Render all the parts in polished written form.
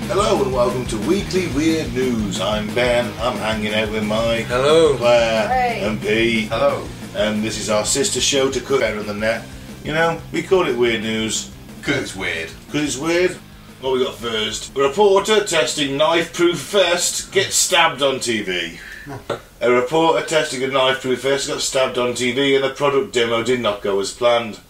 Hello and welcome to Weekly Weird News. I'm Ben. I'm hanging out with Mike. Hello. Claire. Hey. And P. Hello. And this is our sister show to cook out on the net. You know, we call it Weird News. Because it's weird. Because it's weird. What we got first? A reporter testing knife-proof vest gets stabbed on TV. A reporter testing a knife-proof vest got stabbed on TV and the product demo did not go as planned.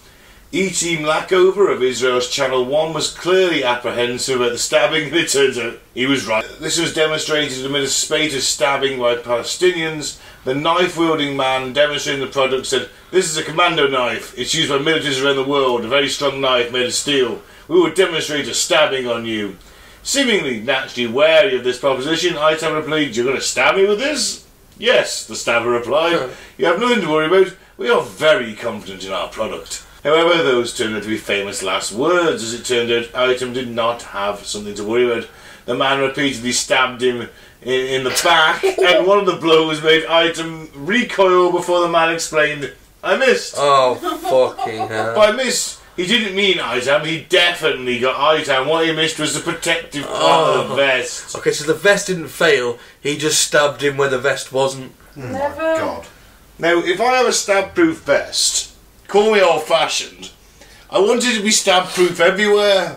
E-Team Lackover of Israel's Channel 1 was clearly apprehensive at the stabbing, and it turns out he was right. This was demonstrated amid a spate of stabbing by Palestinians. The knife-wielding man demonstrating the product said, "This is a commando knife. It's used by militaries around the world, a very strong knife made of steel. We will demonstrate a stabbing on you." Seemingly naturally wary of this proposition, Item replied, "You're going to stab me with this?" "Yes," the stabber replied. "You have nothing to worry about. We are very confident in our product." However, those turned out to be famous last words. As it turned out, Item did not have something to worry about. The man repeatedly stabbed him in the back, and one of the blows made Item recoil before the man explained, "I missed." Oh, fucking hell. By miss, he didn't mean Item, he definitely got Item. What he missed was the protective part of the vest. Okay, so the vest didn't fail, he just stabbed him where the vest wasn't. Never. My God. Now, if I have a stab-proof vest, call me old-fashioned, I want it to be stab-proof everywhere.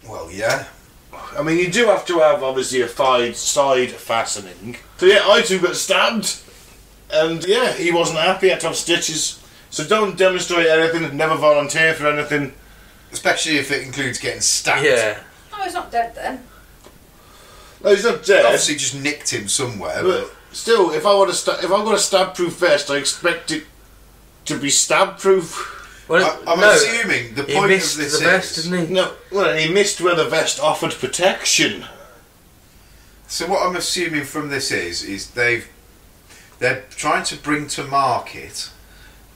Well, yeah. I mean, you do have to have, obviously, a side fastening. So, yeah, Item got stabbed, and, yeah, he wasn't happy, had to have stitches. So don't demonstrate anything, never volunteer for anything. Especially if it includes getting stabbed. Yeah. Oh, he's not dead then. No, he's not dead. Obviously just nicked him somewhere, But still, if I've got a stab-proof vest, I expect it to be stab-proof. Well, I'm no, assuming the he point missed of this the vest, is... didn't he? No, well, he missed where the vest offered protection. So what I'm assuming from this is they're trying to bring to market...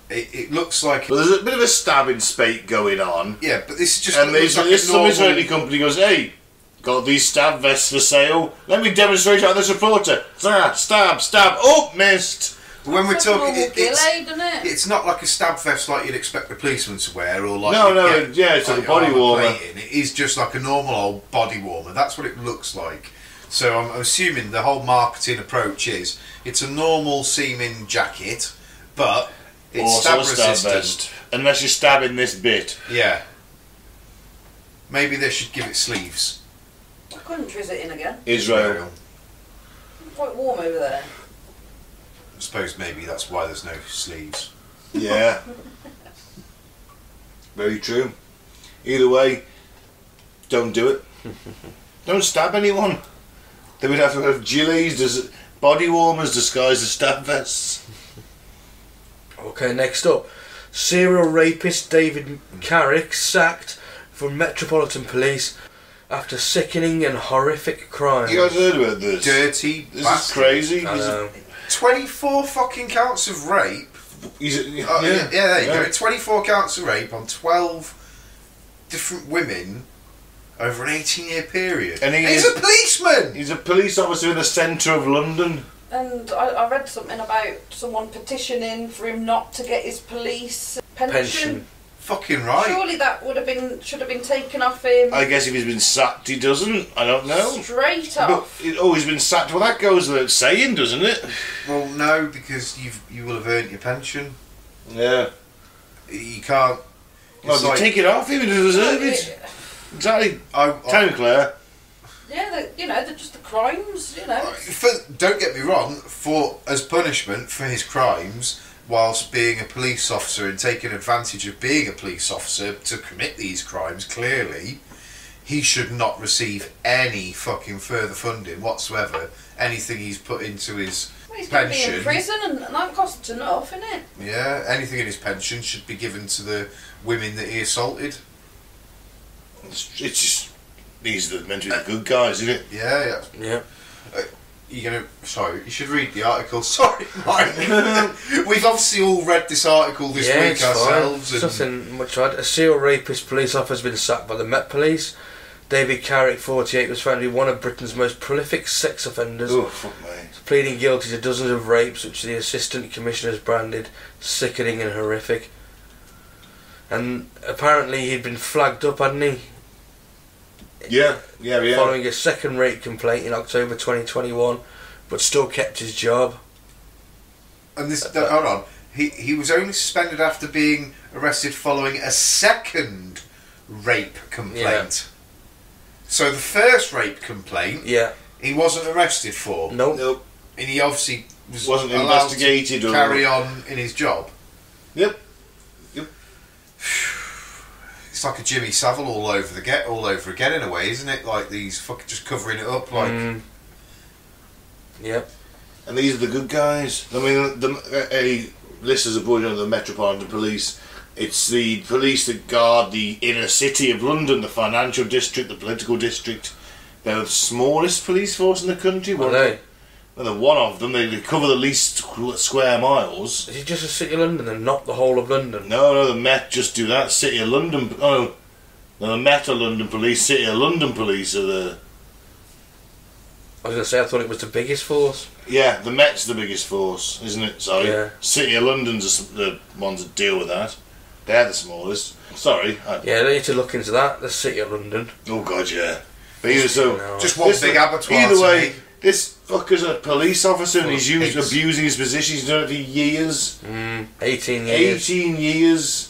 It looks like... Well, there's a bit of a stabbing spate going on. Yeah, but this is just... And looks like a some normal... Israeli company goes, "Hey, got these stab vests for sale. Let me demonstrate it on this reporter." Stab. Oh, missed. When we're It's talking... like a normal gilet, doesn't it? It's not like a stab vest like you'd expect a policeman to wear, or like... It's like a body armour warmer. plating. It is just like a normal old body warmer. That's what it looks like. So I'm assuming the whole marketing approach is it's a normal seeming jacket, but it's Also stab a stab resistant. vest. Unless you're stabbing this bit. Yeah. Maybe they should give it sleeves. What country is it in again? Israel. Quite warm over there. I suppose maybe that's why there's no sleeves. Yeah. Very true. Either way, don't do it. Don't stab anyone. They would have to have gilets, body warmers disguised as stab vests. Okay, next up. Serial rapist David Carrick sacked from Metropolitan Police after sickening and horrific crimes. You guys heard about this? Dirty This bastard. is crazy. I know. 24 fucking counts of rape. Yeah, There you go. 24 counts of rape on 12 different women over an 18-year period. And he's a policeman! He's a police officer in the centre of London. And I read something about someone petitioning for him not to get his police pension. Fucking right. Surely that should have been taken off him. I guess if he's been sacked, he doesn't. I don't know. Straight But, off. he's been sacked. Well, that goes without saying, doesn't it? Well, no, because you will have earned your pension. Yeah. You can't... Well, it's like- take it off him. He doesn't deserve it. Exactly. Tell him, Claire. Yeah, they're just the crimes, Don't get me wrong, as punishment for his crimes, whilst being a police officer and taking advantage of being a police officer to commit these crimes, clearly, he should not receive any fucking further funding whatsoever. Anything he's put into his Well, he's going to be pension... in prison and that costs enough, isn't it? Yeah, anything in his pension should be given to the women that he assaulted. It's just... These are meant to be the good guys, isn't it? Yeah. Yeah. Sorry, you should read the article. Sorry, Mike. We've obviously all read this article this week it's ourselves. Fine. Nothing much to add. A serial rapist police officer has been sacked by the Met Police. David Carrick, 48, was found to be one of Britain's most prolific sex offenders, Oh, fuck me. pleading guilty to dozens of rapes, which the Assistant Commissioner has branded sickening and horrific. And apparently he'd been flagged up, hadn't he? Yeah. Following a second rape complaint in October 2021, but still kept his job. And this, hold on, he was only suspended after being arrested following a second rape complaint. So the first rape complaint, he wasn't arrested for. Nope. And he obviously wasn't allowed investigated to or carry on in his job. Yep. It's like a Jimmy Savile all over again in a way, isn't it? Like these fucking just covering it up, like. Yep. And these are the good guys. I mean, listeners are pointing out the Metropolitan Police. It's the police that guard the inner city of London, the financial district, the political district. They're the smallest police force in the country. Are they? Well, they're one of them. They cover the least square miles. Is it just the City of London and not the whole of London? No, the Met just do that. City of London. Oh, no, the Met are London Police. City of London Police are the. I was going to say, I thought it was the biggest force. Yeah, the Met's the biggest force, isn't it? Sorry. Yeah. City of London's the ones that deal with that. They're the smallest. Sorry. Yeah, they need to look into that, the City of London. Oh, God, yeah. But either so... Just one big abattoir. Either way, this fucker's a police officer and he's abusing his position. He's done it for years. 18 years. 18 years.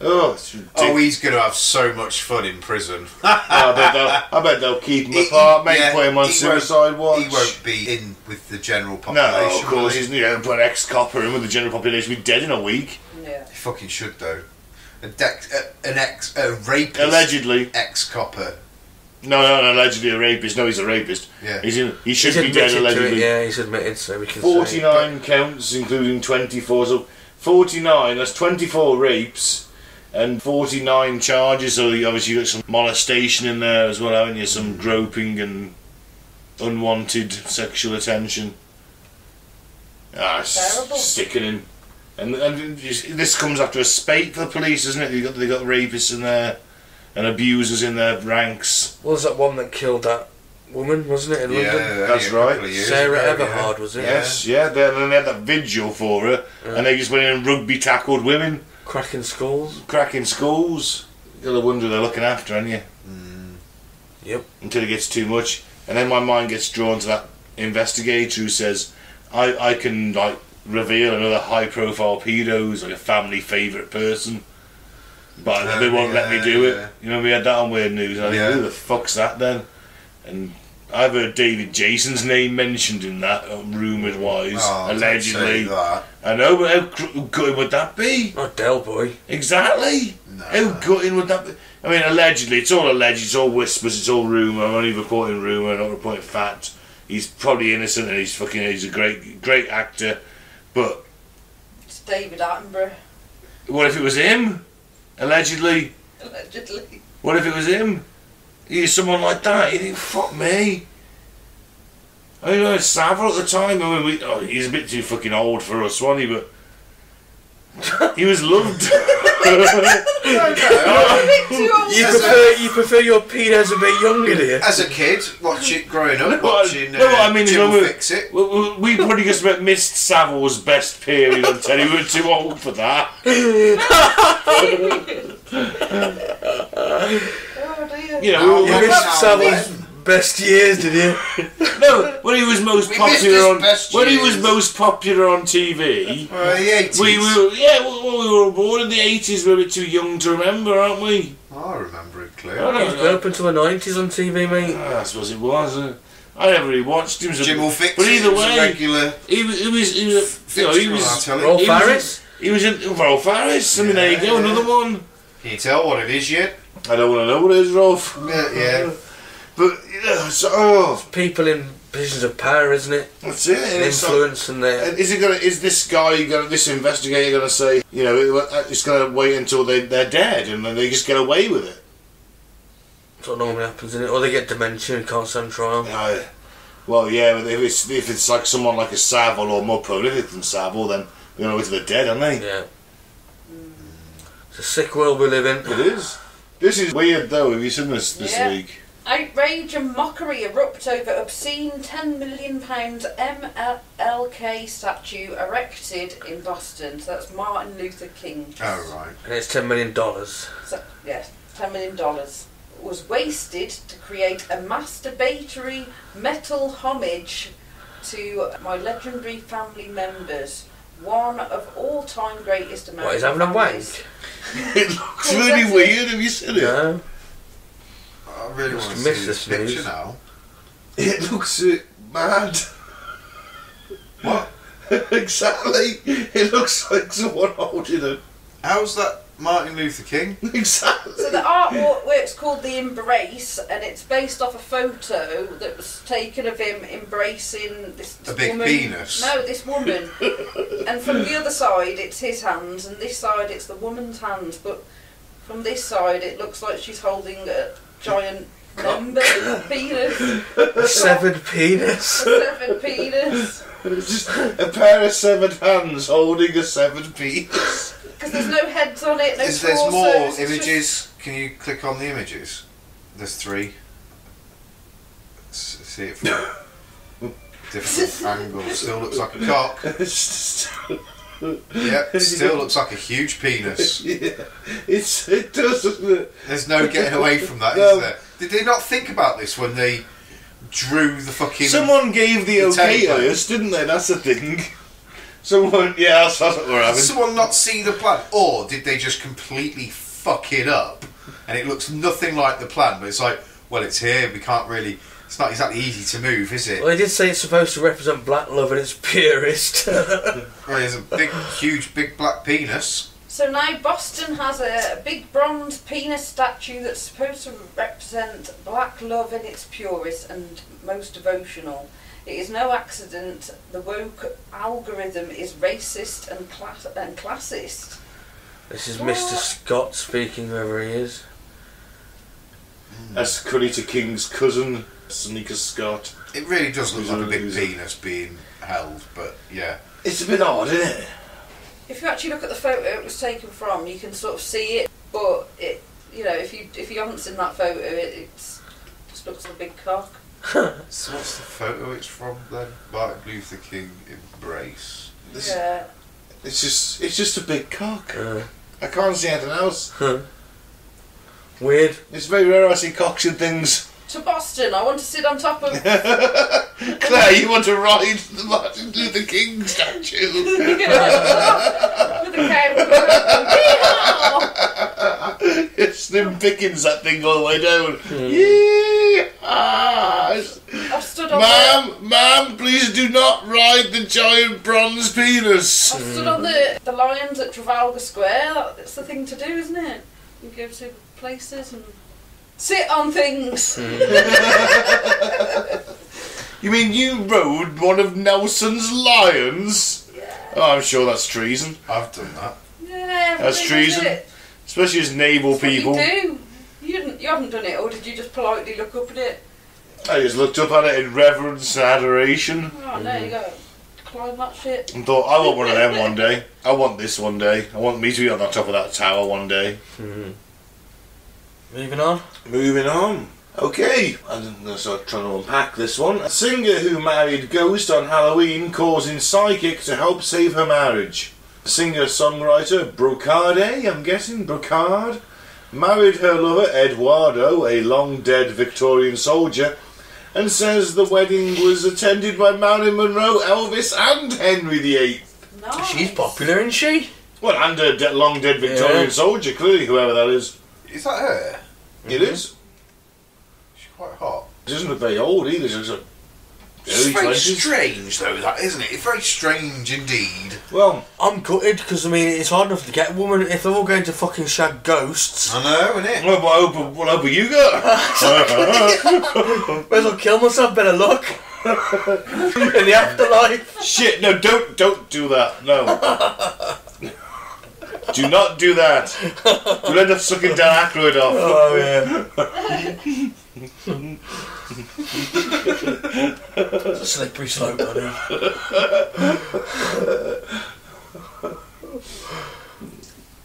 Oh, it's ridiculous. Oh, he's going to have so much fun in prison. I bet they'll keep him apart, put him on suicide watch. He won't be in with the general population. No, of course, he's put an ex-copper in with the general population. He'll be dead in a week. Yeah. He fucking should, though. A rapist. Allegedly. Ex-copper. No, allegedly a rapist. No, he's a rapist. Yeah. He should be dead, allegedly. Yeah, he's admitted, so we can 49 counts, including 24. So 49, that's 24 rapes. And 49 charges, so obviously you've got some molestation in there as well, haven't you? Some groping and unwanted sexual attention. Terrible. Sickening. And this comes after a spate for the police, isn't it? They got rapists in there and abusers in their ranks. What was that one that killed that woman, wasn't it, in London? That's right. Sarah Everhard, was it? Yes, yeah. They had that vigil for her, and they just went in and rugby tackled women. Cracking skulls. You gotta wonder they're looking after, aren't you? Yep. Until it gets too much. And then my mind gets drawn to that investigator who says, I can, like, reveal another high-profile pedo who's, like, a family favourite person. But they won't let me do it. You know, we had that on Weird News. And I think, who the fuck's that then? And I've heard David Jason's name mentioned in that, rumoured wise, allegedly. I know, but how gutting would that be? Not Del Boy. Exactly. No. How gutting would that be? I mean, allegedly, it's all alleged, it's all whispers, it's all rumour. I'm only reporting rumour, not reporting fact. He's probably innocent and he's a great actor. But It's David Attenborough. what if it was him? Allegedly. What if it was him? He's someone like that. You think, fuck me. I mean, I had Savile at the time. I mean, he's a bit too fucking old for us, wasn't he? But he was loved. You prefer your pedos a bit younger, do you? As a kid, growing up, watching I mean, Jim will Fix It. We probably just missed Savile's best period on telly. We were too old for that. Oh dear. You know, You missed Savile's best years, did you? No, when he was most We popular missed his on best when he years. was most popular on TV. The 80s. We were born in the 80s. We're a bit too young to remember, aren't we? I remember it I clearly. don't He was know. up until the 90s on TV, mate. I suppose it was. I never really watched him. Jim will Fix But It either was a way, regular he was Rolf he was- Harris? He was in Rolf Harris. I mean, there you go, another one. Can you tell what it is yet? I don't want to know what it is, Rolf. Yeah. But People in positions of power, isn't it? that's it. And influence and their... Is this guy this investigator gonna say, you know, it's gonna wait until they're dead and then they just get away with it? That's what normally happens, isn't it? Or they get dementia and can't stand trial. Well, yeah, but if it's like someone like a Savile or more prolific than Savile, then they're gonna wait till they're dead, aren't they? Yeah. It's a sick world we live in. It is. This is weird though. Have you seen this week? Outrage and mockery erupt over obscene £10 million MLK statue erected in Boston. So that's Martin Luther King. Oh, right. And it's $10 million. So, yes, $10 million. was wasted to create a masturbatory metal homage to my legendary family members. One of all-time greatest American What, he's having a families. wank? It looks really weird. Have you seen it? No. I really want to Must see miss this this picture news. now. It looks mad. What? Exactly. It looks like someone holding it. How's that Martin Luther King? Exactly. So the artwork's called The Embrace, and it's based off a photo that was taken of him embracing this A big woman. penis? No, this woman. And from the other side it's his hands, and this side it's the woman's hands, but from this side it looks like she's holding a giant member penis. A severed penis. A severed penis. It's just a pair of severed hands holding a severed penis. Because there's no heads on it, no There's torsos. more it's images. Can you click on the images? There's 3. See it from different angles. Still looks like a cock. Yeah, it still looks like a huge penis. Yeah, it does, doesn't it? There's no getting away from that, No. is there? Did they not think about this when they drew the fucking... Someone gave the The okay to template. this, didn't they? That's the thing. Someone, yeah, that's what we're Did having. someone not see the plan? Or did they just completely fuck it up? And it looks nothing like the plan, but it's like, well, it's here, we can't really... It's not exactly easy to move, is it? Well, they did say it's supposed to represent black love in its purest. Well, there's a big, huge, big black penis. So now Boston has a big bronze penis statue that's supposed to represent black love in its purest and most devotional. It is no accident the woke algorithm is racist and classist. This is What? Mr. Scott speaking, whoever he is. That's Cunnington King's cousin, Sneaker Scott. It really does look like a big Who's- penis being held, but yeah. It's a bit odd, isn't it? If you actually look at the photo it was taken from, you can sort of see it, but it, you know, if you haven't seen that photo, it's just looks like a big cock. So what's the photo it's from then? Martin Luther King embrace. Yeah. It's just a big cock. I can't see anything else. Weird. It's very rare I see cocks and things. To Boston, I want to sit on top of. Claire, you want to ride the Martin Luther King statue? With a cow. It's Slim Pickens, that thing all the way down. Yeehaw! I've stood on Ma'am, please do not ride the giant bronze penis. I've stood on the lions at Trafalgar Square. That's the thing to do, isn't it? You go to places and sit on things. You mean you rode one of Nelson's lions? Yeah. Oh, I'm sure that's treason. I've done that. Yeah. That's everybody does treason. it. Especially as naval That's what people. you do. You haven't done it, or did you just politely look up at it? I just looked up at it in reverence and adoration Oh, there you go. Climb that shit. and thought, I want one of them one day. I want this one day. I want me to be on the top of that tower one day. Moving on. Moving on. Okay, I'm going to start trying to unpack this one. A singer who married Ghost on Halloween causing psychic to help save her marriage. Singer-songwriter Brocade, I'm guessing, Brocard, married her lover Eduardo, a long-dead Victorian soldier, and says the wedding was attended by Marilyn Monroe, Elvis and Henry VIII. Nice. She's popular, isn't she? Well, and a long-dead Victorian Yeah. soldier, clearly, whoever that is. Is that her? It is. She's quite hot. She doesn't look very old either, she's a It's early very 20s. strange though, that isn't it? It's very strange indeed. Well, I'm gutted because I mean it's hard enough to get a woman if they're all going to fucking shag ghosts. I know, isn't it? what hope you got? May as well kill myself. Better luck in the afterlife. Shit, no, don't do that, no. Do not do that. You'll end up sucking Dan Aykroyd off. Oh yeah. It's a slippery slope, buddy.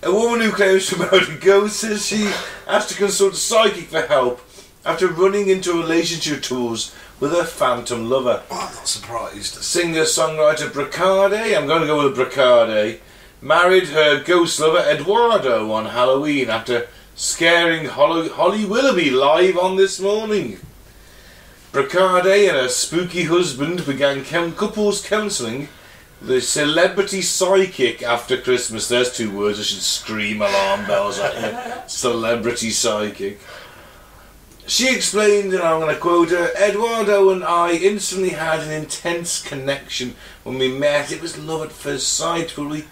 A woman who claims to marry a ghost says she has to consult a psychic for help after running into relationship troubles with her phantom lover. Oh, I'm not surprised. Singer-songwriter Brocade, I'm going to go with Brocade, married her ghost lover Eduardo on Halloween after scaring Holly Willoughby live on This Morning. Brocade and her spooky husband began couples counselling with a celebrity psychic after Christmas. There's 2 words I should scream alarm bells at you. Celebrity psychic. She explained, and I'm going to quote her, Eduardo and I instantly had an intense connection when we met. It was love at first sight, but we...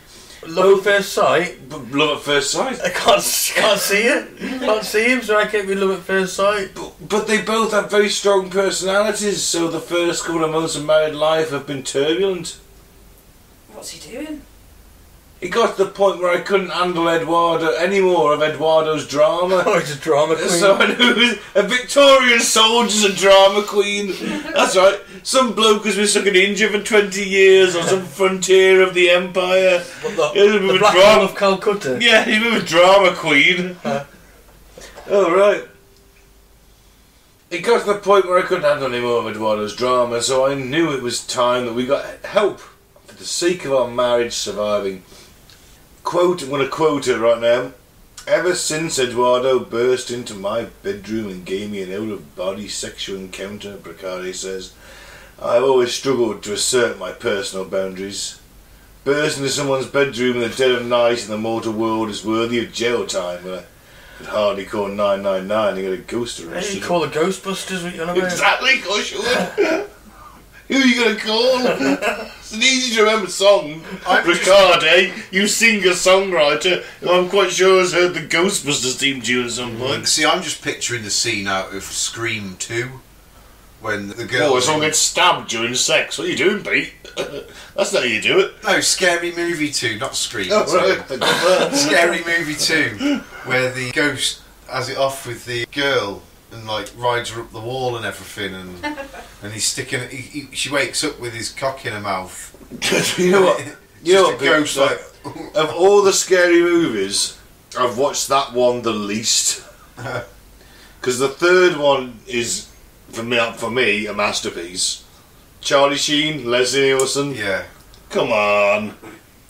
Love at first sight? Love at first sight? I can't see it. Can't see him, so I can't be love at first sight. But they both have very strong personalities, so the first couple of months of married life have been turbulent. What's he doing? It got to the point where I couldn't handle any more of Eduardo's drama. Oh, he's a drama queen. So I knew a Victorian soldier's a drama queen. That's right. Some bloke has been stuck in India for 20 years on some frontier of the empire. The Black Hole of Calcutta. Yeah, he's a bit of a drama queen. Oh, right. It got to the point where I couldn't handle any more of Eduardo's drama, so I knew it was time that we got help for the sake of our marriage surviving. Quote, I'm going to quote it right now. Ever since Eduardo burst into my bedroom and gave me an out-of-body sexual encounter, Brocade says, I've always struggled to assert my personal boundaries. Bursting into someone's bedroom in the dead of night in the mortal world is worthy of jail time, but I could hardly call 999 and get a ghost arrested. Hey, you call the Ghostbusters, what you on about? Exactly, of course you would. Who are you going to call? It's an easy to remember song. Brocade, you singer-songwriter, who I'm quite sure has heard the Ghostbusters theme tune at some point. See, I'm just picturing the scene out of Scream 2 when the girl... Oh, someone gets stabbed during sex. What are you doing, Pete? That's not how you do it. No, Scary Movie 2, not Scream 2. Right. Scary Movie 2, where the ghost has it off with the girl and like rides her up the wall and everything, and he's sticking. She wakes up with his cock in her mouth. You know what? You know what? Ghost like of all the scary movies, I've watched that one the least. Because the third one is for me a masterpiece. Charlie Sheen, Leslie Nielsen. Yeah. Come on.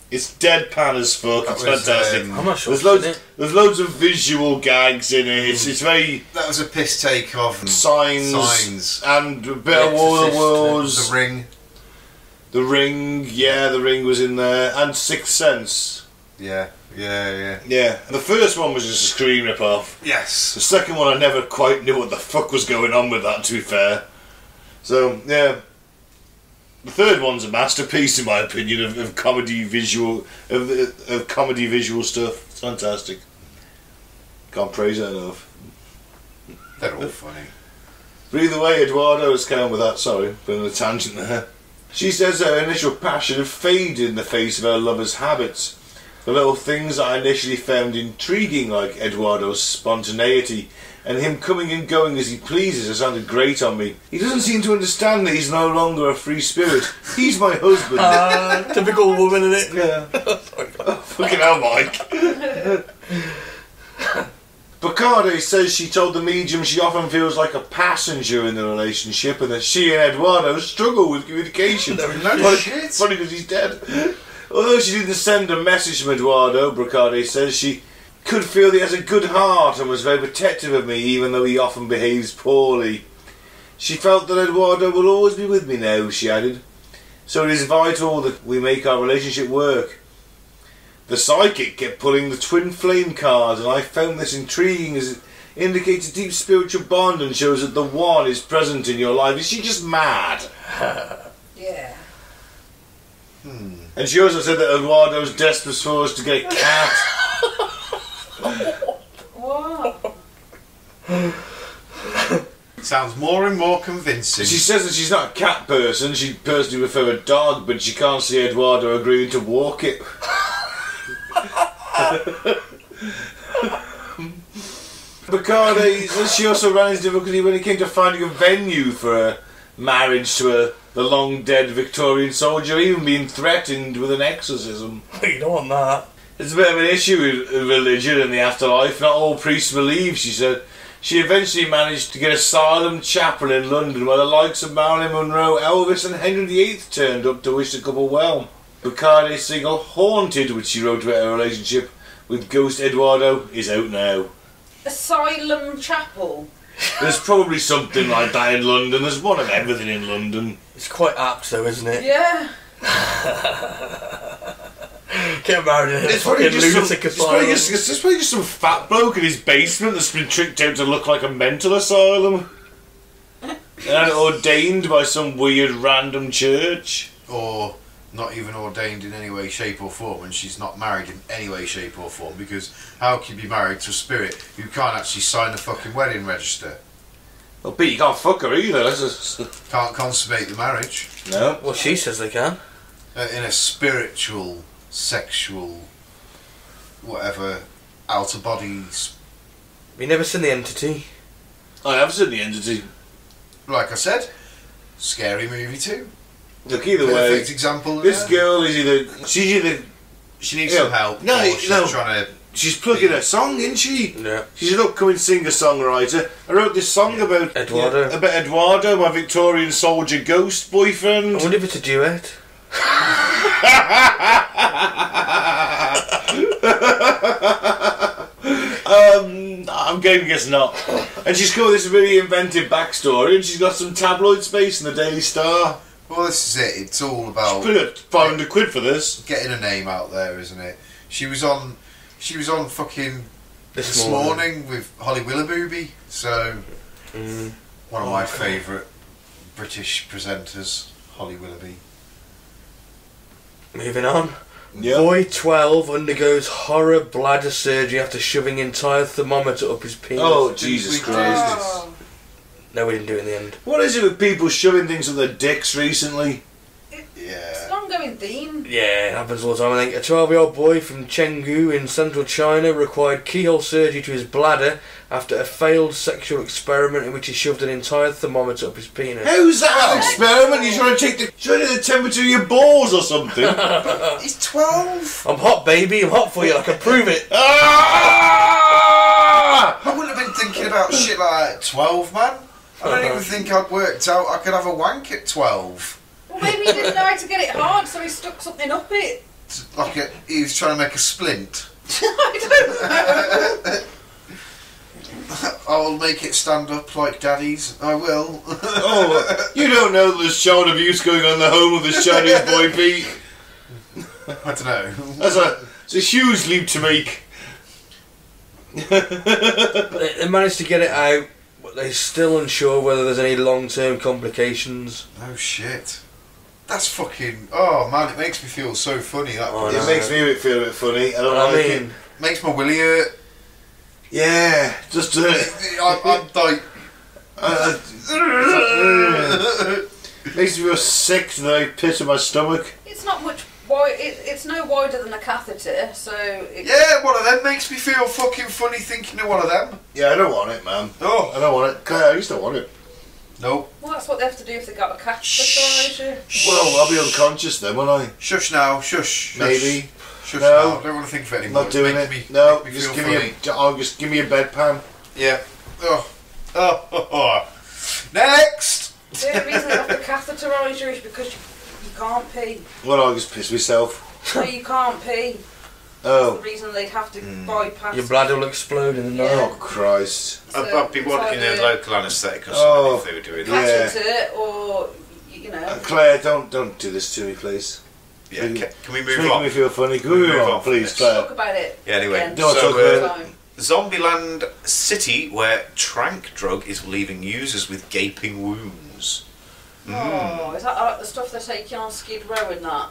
It's deadpan as fuck. It's fantastic. I'm not sure. There's loads of visual gags in it. It's very... That was a piss take of Signs. And a bit of War of the Worlds. The Ring. The Ring was in there. And Sixth Sense. Yeah. Yeah. The first one was just a Scream rip-off. Yes. The second one, I never quite knew what the fuck was going on with that, to be fair. So, yeah. The third one's a masterpiece, in my opinion, of comedy visual stuff. It's fantastic. Can't praise it enough. They're all funny. But either way, Eduardo has come with that. Sorry, been on a tangent there. She says her initial passion had faded in the face of her lover's habits. The little things I initially found intriguing, like Eduardo's spontaneity and him coming and going as he pleases, has sounded great on me. He doesn't seem to understand that he's no longer a free spirit. He's my husband. Typical woman, innit? Yeah. Fucking hell, Mike. Bacardi says she told the medium she often feels like a passenger in the relationship and that she and Eduardo struggle with communication. Funny because he's dead. Although she didn't send a message from Eduardo, Bacardi says she could feel he has a good heart and was very protective of me even though he often behaves poorly. She felt that Eduardo will always be with me now, she added. So it is vital that we make our relationship work. The psychic kept pulling the twin flame cards and I found this intriguing as it indicates a deep spiritual bond and shows that the one is present in your life. Is she just mad? Yeah. And she also said that Eduardo's desperate for us to get a cat. What? Sounds more and more convincing. She says that she's not a cat person, she'd personally prefer a dog, but she can't see Eduardo agreeing to walk it. Bacardi says she also ran into difficulty when it came to finding a venue for her marriage to the long dead Victorian soldier, even being threatened with an exorcism. You don't want that. It's a bit of an issue with religion and the afterlife. Not all priests believe, she said. She eventually managed to get asylum chapel in London where the likes of Marilyn Monroe, Elvis and Henry VIII turned up to wish the couple well. Bacardi's single Haunted, which she wrote about her relationship with Ghost Eduardo, is out now. Asylum Chapel. There's probably something like that in London. There's one of everything in London. It's quite apt though, isn't it? Yeah. Get married in a It's probably fucking just lunatic asylum. it's probably just some fat bloke in his basement that's been tricked out to look like a mental asylum. And ordained by some weird random church. Or not even ordained in any way, shape or form, and she's not married in any way, shape or form, because how can you be married to a spirit who can't actually sign the fucking wedding register? Well, Pete, you can't fuck her either. That's just... Can't consummate the marriage. No. Well, she says they can. In a spiritual, sexual, whatever, outer bodies. Have you never seen The Entity? I have seen The Entity. Like I said, scary movie too. Look, either way, Perfect example. this girl is either... She needs Yeah. some help. No, or she's no. trying to. She's plugging her song, isn't she? Yeah. She's an upcoming singer-songwriter. I wrote this song about Eduardo. about Eduardo, my Victorian soldier ghost boyfriend. I wonder if it's a duet. I'm going to guess not. And she's got this really inventive backstory, and she's got some tabloid space in the Daily Star. Well, this is it. It's all about Put it 500 quid for this. getting a name out there, isn't it? She was on fucking This morning with Holly Willoughby. So one of my favourite British presenters, Holly Willoughby. Moving on. Yeah. Boy 12 undergoes horror bladder surgery after shoving entire thermometer up his penis. Oh, Jesus we Christ. Oh. No, we didn't do it in the end. What is it with people shoving things up their dicks recently? It's Yeah. an ongoing theme. Yeah, it happens all the time. I think a 12-year-old boy from Chengdu in central China required keyhole surgery to his bladder after a failed sexual experiment in which he shoved an entire thermometer up his penis. How's that an experiment? You're trying to take the temperature of your balls or something? He's 12. I'm hot, baby. I'm hot for you. I can prove it. Ah! I wouldn't have been thinking about shit like that at 12, man. I don't even think I'd worked out I could have a wank at 12. Well, maybe he didn't know how to get it hard, so he stuck something up it. He was trying to make a splint. I don't know. I'll make it stand up like daddy's. I will. Oh, you don't know that there's child abuse going on in the home of this Chinese boy, Pete. I don't know. It's a huge leap to make. They managed to get it out, but they're still unsure whether there's any long-term complications. Oh shit. That's fucking. Oh man, it makes me feel so funny. That Oh, It no. makes me feel a bit funny. I don't I like mean, it. makes my willy hurt. Yeah, just I'm like. makes me feel sick to the pit of my stomach. It's not much wide. It's no wider than a catheter, so. Yeah, one of them makes me feel fucking funny thinking of one of them. Yeah, I don't want it, man. Oh. I don't want it. Claire, I used to want it. No. Well, that's what they have to do if they got a catheter. Well, I'll be unconscious then, won't I? Shush now, shush. Maybe. Shush No. now. I don't want to think of it anymore. Not doing It's it. making No, make me just feel give funny. just give me a bedpan. Yeah. Oh. Next! The only reason they have to catheterise you is because you can't pee. Well, I'll just piss myself. No, you can't pee. That's Oh, the reason they'd have to bypass. your bladder will explode in the night. Yeah. oh Christ. So I'd be it's wanting either a local anaesthetic or something Oh. if they were doing that. Yeah. catheter or you know. Claire, don't do this to me, please. Yeah, can we It's move making on? me feel funny. Can we move on, from please, this? Claire? Talk about it. Yeah, anyway. Again. No, So, talk about Time. Zombieland City, where trank drug is leaving users with gaping wounds. Oh, is that like the stuff they're taking on Skid Row and that?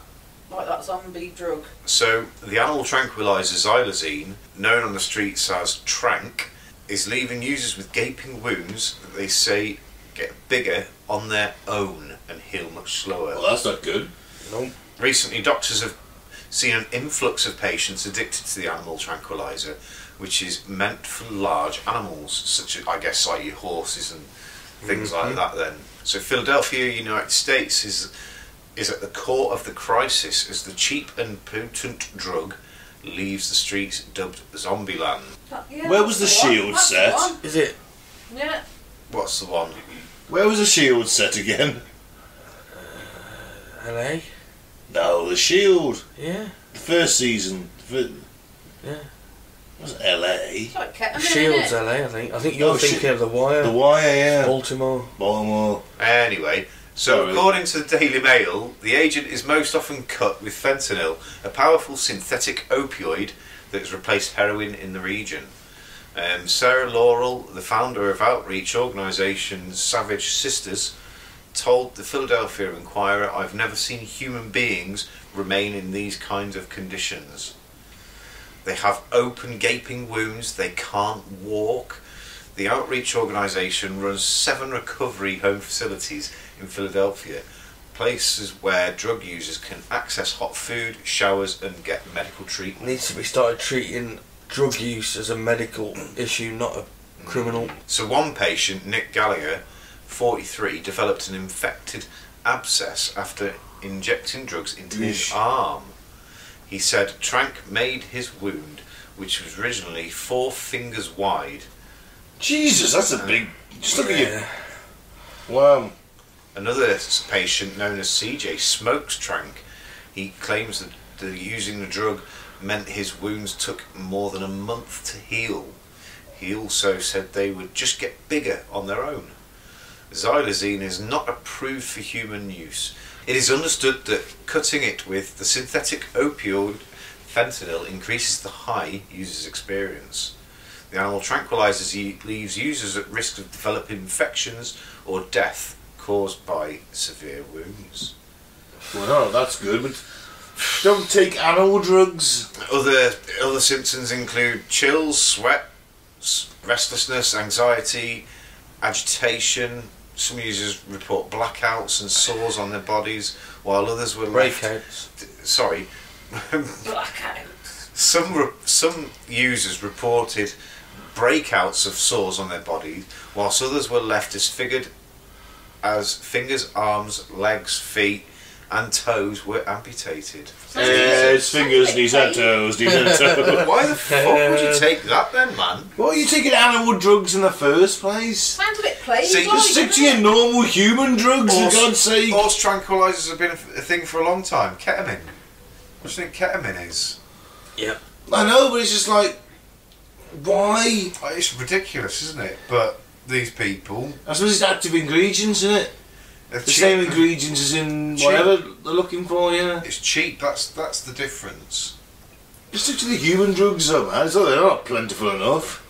Like that zombie drug? So, the animal tranquilizer xylazine, known on the streets as trank, is leaving users with gaping wounds that they say get bigger on their own and heal much slower. Well, that's not good. Nope. Recently, doctors have seen an influx of patients addicted to the animal tranquilizer, which is meant for large animals, such as, I guess, like your horses and things like that then. So Philadelphia, United States is at the core of the crisis as the cheap and potent drug leaves the streets dubbed Zombieland. Yeah, Where that's was the one. shield That's the set? one. Is it? Yeah. What's the one? Where was the Shield set again? LA? No, the Shield. Yeah. The first season. Yeah. Was it LA? It's like ketamine, Shields, isn't it? LA, I think. I think you're thinking of The Wire. The Wire, yeah. Baltimore. Anyway, so according to the Daily Mail, the agent is most often cut with fentanyl, a powerful synthetic opioid that has replaced heroin in the region. Sarah Laurel, the founder of outreach organisation Savage Sisters, told the Philadelphia Inquirer, "I've never seen human beings remain in these kinds of conditions. They have open, gaping wounds. They can't walk." The outreach organisation runs 7 recovery home facilities in Philadelphia, places where drug users can access hot food, showers and get medical treatment. Needs to be started treating drug use as a medical issue, not a criminal. So one patient, Nick Gallagher, 43, developed an infected abscess after injecting drugs into his arm. He said Trank made his wound, which was originally 4 fingers wide. Jesus, that's a big... Just look at you. Wow. Another patient, known as CJ, smokes Trank. He claims that using the drug meant his wounds took more than a month to heal. He also said they would just get bigger on their own. Xylazine is not approved for human use. It is understood that cutting it with the synthetic opioid fentanyl increases the high users experience. The animal tranquilizers leaves users at risk of developing infections or death caused by severe wounds. Well, no, that's good, but don't take animal drugs. Other symptoms include chills, sweat, restlessness, anxiety, agitation. Some users report blackouts and sores on their bodies, while others were Breakouts. Blackouts. Some users reported breakouts of sores on their bodies, whilst others were left disfigured as fingers, arms, legs, feet and toes were amputated. His fingers, knees and toes, knees and toes. Why the fuck would you take that then, man? Why are you taking animal drugs in the first place? Sounds a bit plague. See, Just stick to your normal human drugs, for God's sake. Horse tranquilizers have been a thing for a long time. Ketamine. What do you think ketamine is? Yeah. I know, but it's just like, why? It's ridiculous, isn't it? But these people... I suppose it's active ingredients, isn't it? They're The cheap. same ingredients as in Cheap. whatever they're looking for, yeah. It's cheap, that's the difference. Just stick to the human drugs, though, man. It's not, they're not plentiful enough.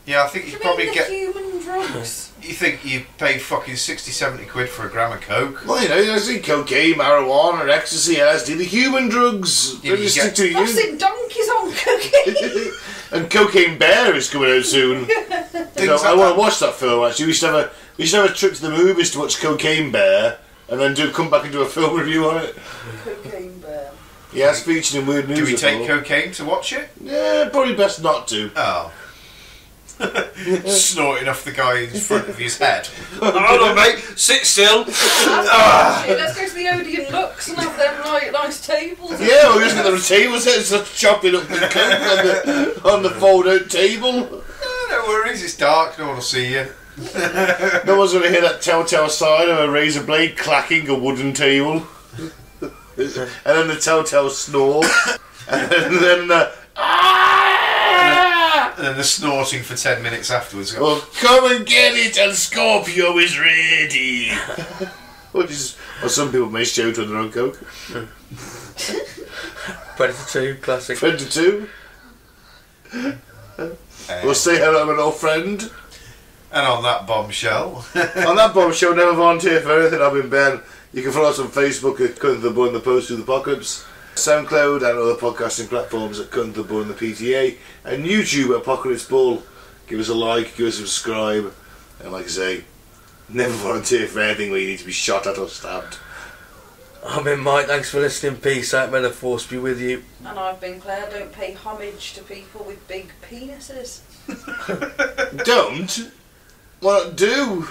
Yeah, I think you probably get... human drugs. You think you pay fucking 60-70 quid for a gram of coke? Well, you know, I see cocaine, marijuana, LSD, LSD, the human drugs. Yeah, They just you stick to I've you. seen donkeys on cocaine. And Cocaine Bear is coming out soon. I want to watch that film, actually. We should have a trip to the movies to watch Cocaine Bear and then come back and do a film review on it. Cocaine bear. Yeah, it's featured in Weird News. Do we take before. cocaine to watch it? Yeah, probably best not to. Oh. Snorting off the guy in front of his head. Hold on, mate. Sit still. Let's go to the Odeon Lux and have them like nice tables. Yeah, we're just going to table set and start chopping up the coke on the fold-out table. No worries, it's dark. No one will see you. No one's going to hear that telltale sign of a razor blade clacking a wooden table. And then the telltale snore. And then And then the snorting for 10 minutes afterwards. well, come and get it, and Scorpio is ready. Which is what some people may shout when they're on coke. Predator 2, classic. Predator 2. We'll say hello to an old friend. And on that bombshell. On that bombshell, never volunteer for anything. I've been Ben. You can follow us on Facebook at Cut the Bun, the Post to the Apocalypse, SoundCloud and other podcasting platforms at Cut the Bun, the PTA, and YouTube at Apocalypse Ball. Give us a like, give us a subscribe, and like I say, never volunteer for anything where you need to be shot at or stabbed. I've been Mike, thanks for listening. Peace out, may the force be with you. And I've been Claire. Don't pay homage to people with big penises. Don't? What do?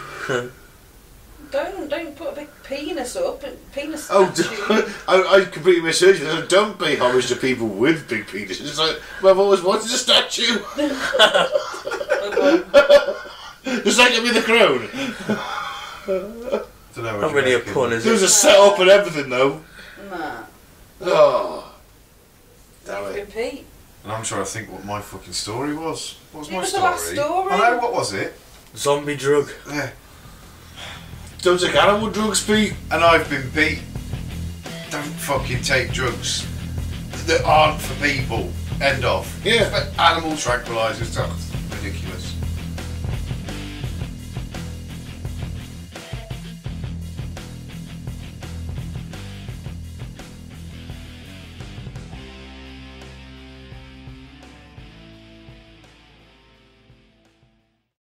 Don't put a big penis up. Penis Oh, statue. I completely misheard you. So don't pay homage to people with big penises. It's like, well, I've always wanted a statue. Just like it with the crown. Don't know what Not you're really a making. pun, is There was it? a set up and everything, though. Nah. Oh. Damn it. Repeat. And I'm trying to think what my fucking story was. What was It my was the story? last story. I know, what was it? Zombie drug. Yeah. Don't take animal drugs, Pete. And I've been beat. Don't fucking take drugs that aren't for people. End of. Yeah. But animal tranquilizer stuff.